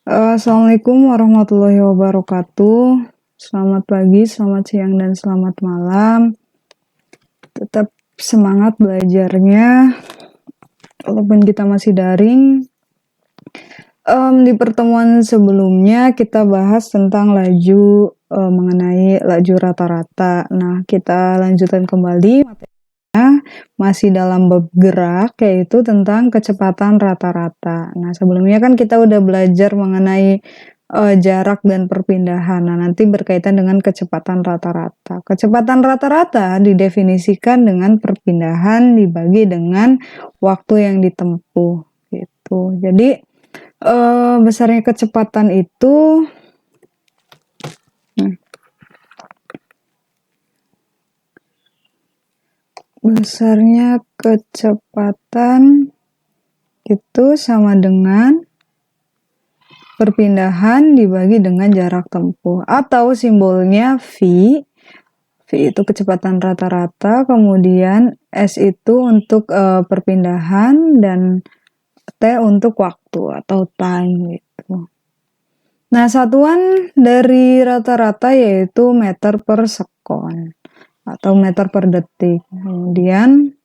Assalamualaikum warahmatullahi wabarakatuh. Selamat pagi, selamat siang, dan selamat malam. Tetap semangat belajarnya, walaupun kita masih daring. Di pertemuan sebelumnya kita bahas tentang laju, mengenai laju rata-rata. Nah, kita lanjutkan kembali materinya, masih dalam bab gerak, yaitu tentang kecepatan rata-rata. Nah, sebelumnya kan kita udah belajar mengenai jarak dan perpindahan. Nah, nanti berkaitan dengan kecepatan rata-rata. Kecepatan rata-rata didefinisikan dengan perpindahan dibagi dengan waktu yang ditempuh, gitu. Jadi, besarnya kecepatan itu besarnya kecepatan itu sama dengan perpindahan dibagi dengan jarak tempuh, atau simbolnya V. V itu kecepatan rata-rata, kemudian S itu untuk perpindahan, dan T untuk waktu atau time gitu. Nah, satuan dari rata-rata yaitu meter per sekon atau meter per detik. Kemudian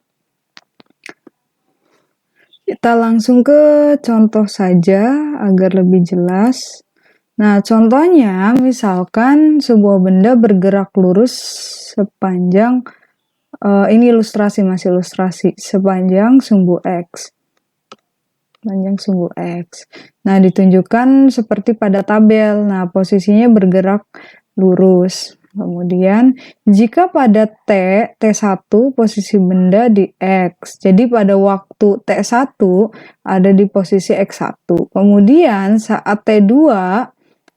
kita langsung ke contoh saja agar lebih jelas. Nah, contohnya misalkan sebuah benda bergerak lurus sepanjang, ini ilustrasi, masih ilustrasi, sepanjang sumbu X. Panjang sumbu X. Nah, ditunjukkan seperti pada tabel. Nah, posisinya bergerak lurus. Kemudian, jika pada T1 posisi benda di X. Jadi pada waktu T1 ada di posisi X1. Kemudian saat T2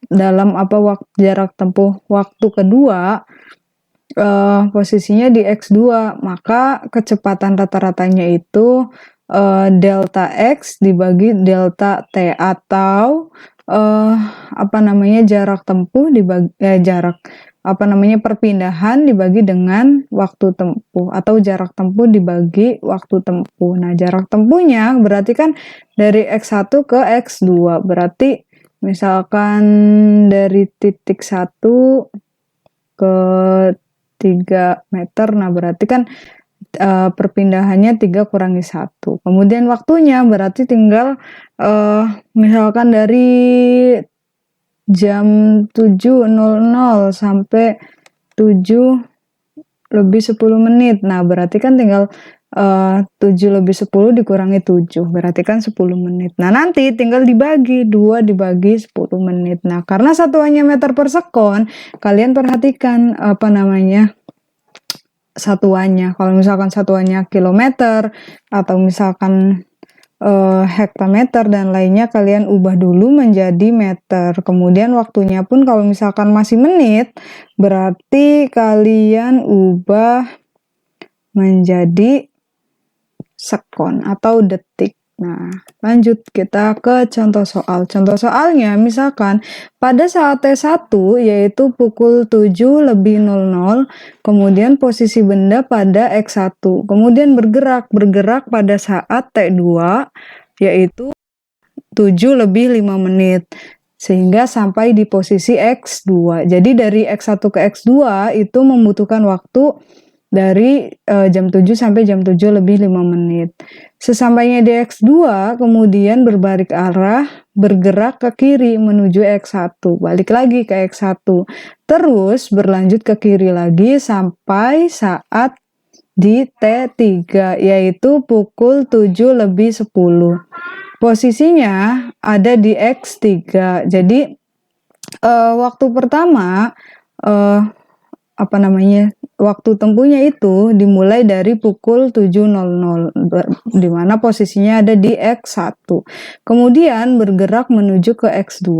dalam jarak tempuh waktu kedua, posisinya di X2, maka kecepatan rata-ratanya itu delta X dibagi delta T, atau jarak tempuh dibagi perpindahan dibagi dengan waktu tempuh, atau jarak tempuh dibagi waktu tempuh. Nah, jarak tempuhnya berarti kan dari X1 ke X2, berarti misalkan dari titik 1 ke 3 meter, nah berarti kan perpindahannya 3 kurangi 1. Kemudian waktunya berarti tinggal misalkan dari jam 7.00 sampai 7 lebih 10 menit. Nah, berarti kan tinggal 7 lebih 10 dikurangi 7, berarti kan 10 menit. Nah, nanti tinggal dibagi 2 dibagi 10 menit. Nah, karena satuannya meter per sekon, kalian perhatikan satuannya. Kalau misalkan satuannya kilometer atau misalkan hektameter dan lainnya, kalian ubah dulu menjadi meter. Kemudian waktunya pun kalau misalkan masih menit, berarti kalian ubah menjadi sekon atau detik. Nah, lanjut kita ke contoh soal. Contoh soalnya misalkan pada saat T1 yaitu pukul 7 lebih 00, kemudian posisi benda pada X1, kemudian bergerak pada saat T2 yaitu 7 lebih 5 menit, sehingga sampai di posisi X2. Jadi dari X1 ke X2 itu membutuhkan waktu dari jam 7 sampai jam 7 lebih 5 menit. Sesampainya di X2, kemudian berbalik arah, bergerak ke kiri menuju X1, balik lagi ke X1, terus berlanjut ke kiri lagi sampai saat di T3, yaitu pukul 7 lebih 10. Posisinya ada di X3. Jadi waktu pertama waktu tempuhnya itu dimulai dari pukul 7.00, di mana posisinya ada di X1. Kemudian bergerak menuju ke X2,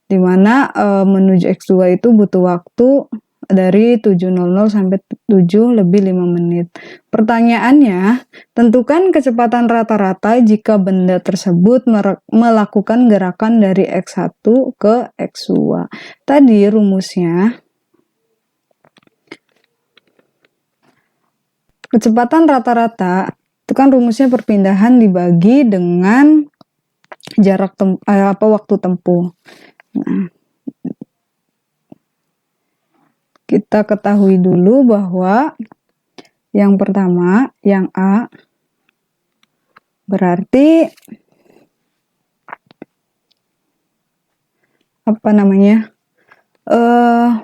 di mana menuju X2 itu butuh waktu dari 7.00 sampai 7 lebih 5 menit. Pertanyaannya, tentukan kecepatan rata-rata jika benda tersebut melakukan gerakan dari X1 ke X2. Tadi rumusnya, kecepatan rata-rata itu kan rumusnya perpindahan dibagi dengan waktu tempuh. Nah, kita ketahui dulu bahwa yang pertama, yang A, berarti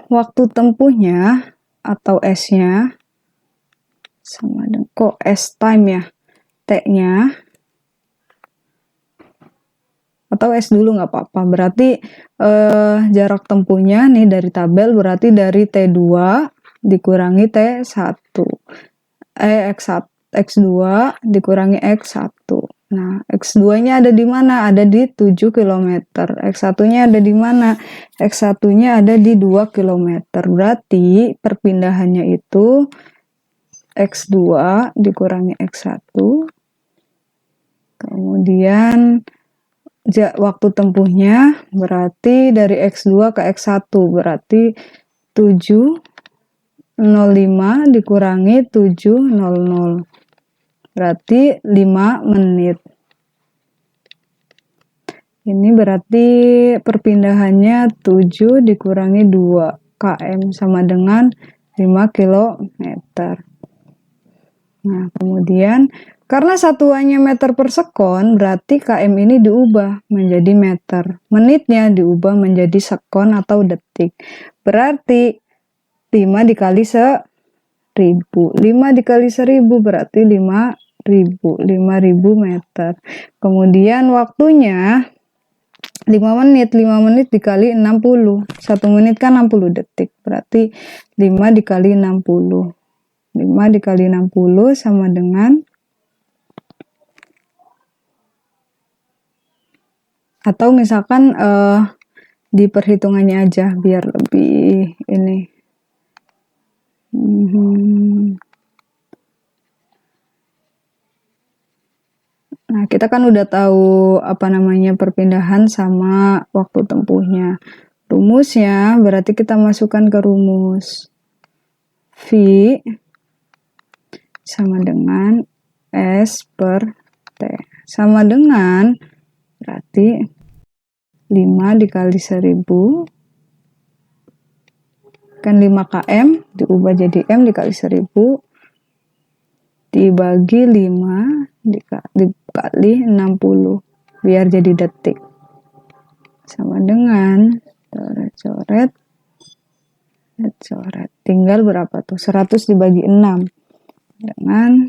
waktu tempuhnya atau S-nya sama dengan S time ya, T-nya atau S dulu nggak apa-apa. Berarti jarak tempuhnya nih dari tabel berarti dari T2 dikurangi T1. X2 dikurangi X1. Nah, X2-nya ada di mana? Ada di 7 km. X1-nya ada di mana? X1-nya ada di 2 km. Berarti perpindahannya itu X2 dikurangi X1. Kemudian waktu tempuhnya berarti dari X2 ke X1 berarti 7:05 dikurangi 7:00 berarti 5 menit. Ini berarti perpindahannya 7 dikurangi 2 km sama dengan 5 km. Nah, kemudian karena satuannya meter per sekon, berarti km ini diubah menjadi meter. Menitnya diubah menjadi sekon atau detik. Berarti 5 dikali 1000. 5 dikali 1000 berarti 5.000 meter. Kemudian waktunya 5 menit. 5 menit dikali 60. 1 menit kan 60 detik. Berarti 5 dikali 60. 5 dikali 60 sama dengan, atau misalkan di perhitungannya aja biar lebih ini. Nah, kita kan udah tahu perpindahan sama waktu tempuhnya. Rumusnya berarti kita masukkan ke rumus. V sama dengan S per T. Sama dengan berarti 5 dikali 1000 kan 5 km diubah jadi M dikali 1000 dibagi 5 dikali 60 biar jadi detik sama dengan coret tinggal berapa tuh 100 dibagi 6 dengan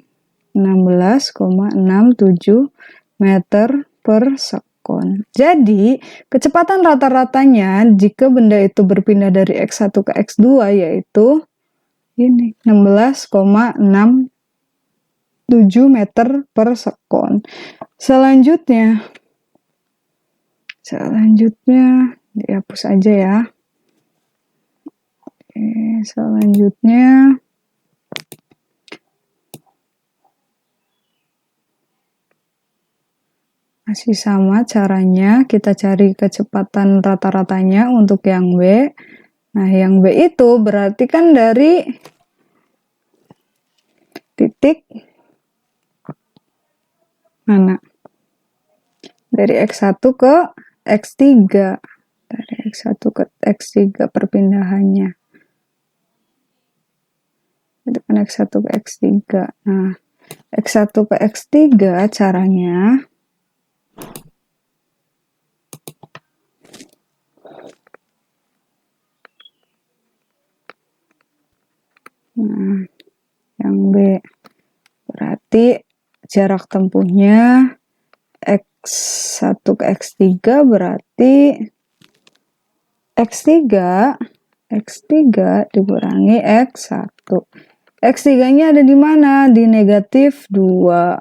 16,67 meter per sekon. Jadi kecepatan rata-ratanya jika benda itu berpindah dari X1 ke X2 yaitu ini 16,67 meter per sekon. Selanjutnya dihapus aja ya. Oke, selanjutnya masih sama caranya, kita cari kecepatan rata-ratanya untuk yang B. Nah, yang B itu berarti kan dari titik mana? Dari X1 ke X3. Dari X1 ke X3 perpindahannya. Itu kan X1 ke X3. Nah, X1 ke X3 caranya nah, yang B berarti jarak tempuhnya X1 ke X3 berarti X3 dikurangi X1. X3-nya ada di mana? Di negatif 2.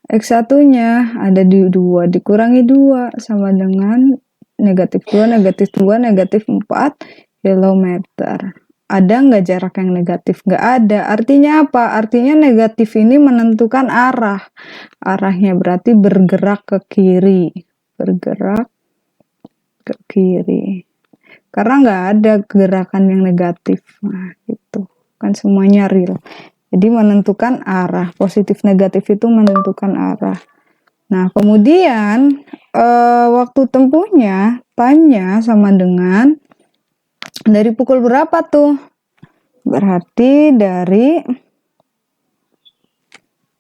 X1-nya ada di 2 dikurangi 2 sama dengan negatif 2, negatif 2, negatif 4 km. Ada nggak jarak yang negatif? Nggak ada. Artinya apa? Artinya negatif ini menentukan arah. Arahnya berarti bergerak ke kiri. Bergerak ke kiri. Karena nggak ada gerakan yang negatif. Nah, gitu. Kan semuanya real. Jadi menentukan arah. Positif negatif itu menentukan arah. Nah, kemudian waktu tempuhnya, time-nya sama dengan dari pukul berapa tuh? Berarti dari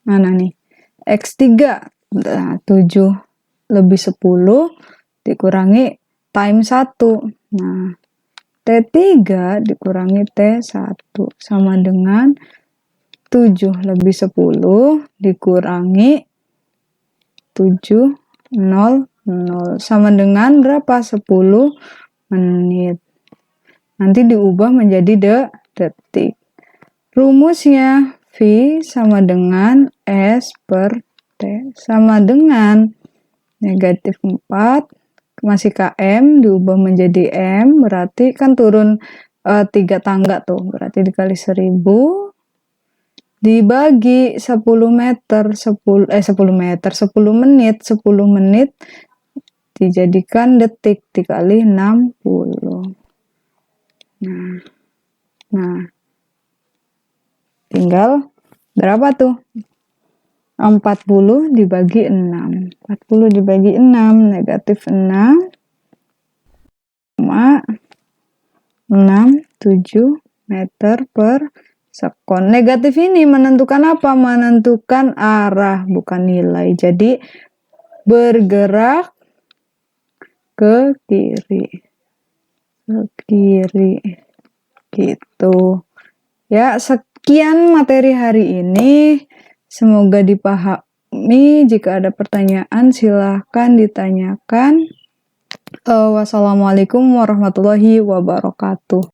mana nih? X3. Nah, 7 lebih 10 dikurangi time 1. Nah, T3 dikurangi T1 sama dengan 7 lebih 10 dikurangi 700 sama dengan berapa? 10 menit. Nanti diubah menjadi detik. Rumusnya V sama dengan S per T sama dengan negatif 4 masih km diubah menjadi M, berarti kan turun 3 tangga tuh, berarti dikali 1000 dibagi 10 meter 10 meter 10 menit 10 menit dijadikan detik dikali 60. Nah, tinggal berapa tuh? 40 dibagi 6. 40 dibagi 6 negatif 6,67 meter per sekon. Negatif ini menentukan apa? Menentukan arah, bukan nilai. Jadi bergerak ke kiri. Ke kiri. Gitu. Ya, sekian materi hari ini. Semoga dipahami. Jika ada pertanyaan silahkan ditanyakan. Wassalamualaikum warahmatullahi wabarakatuh.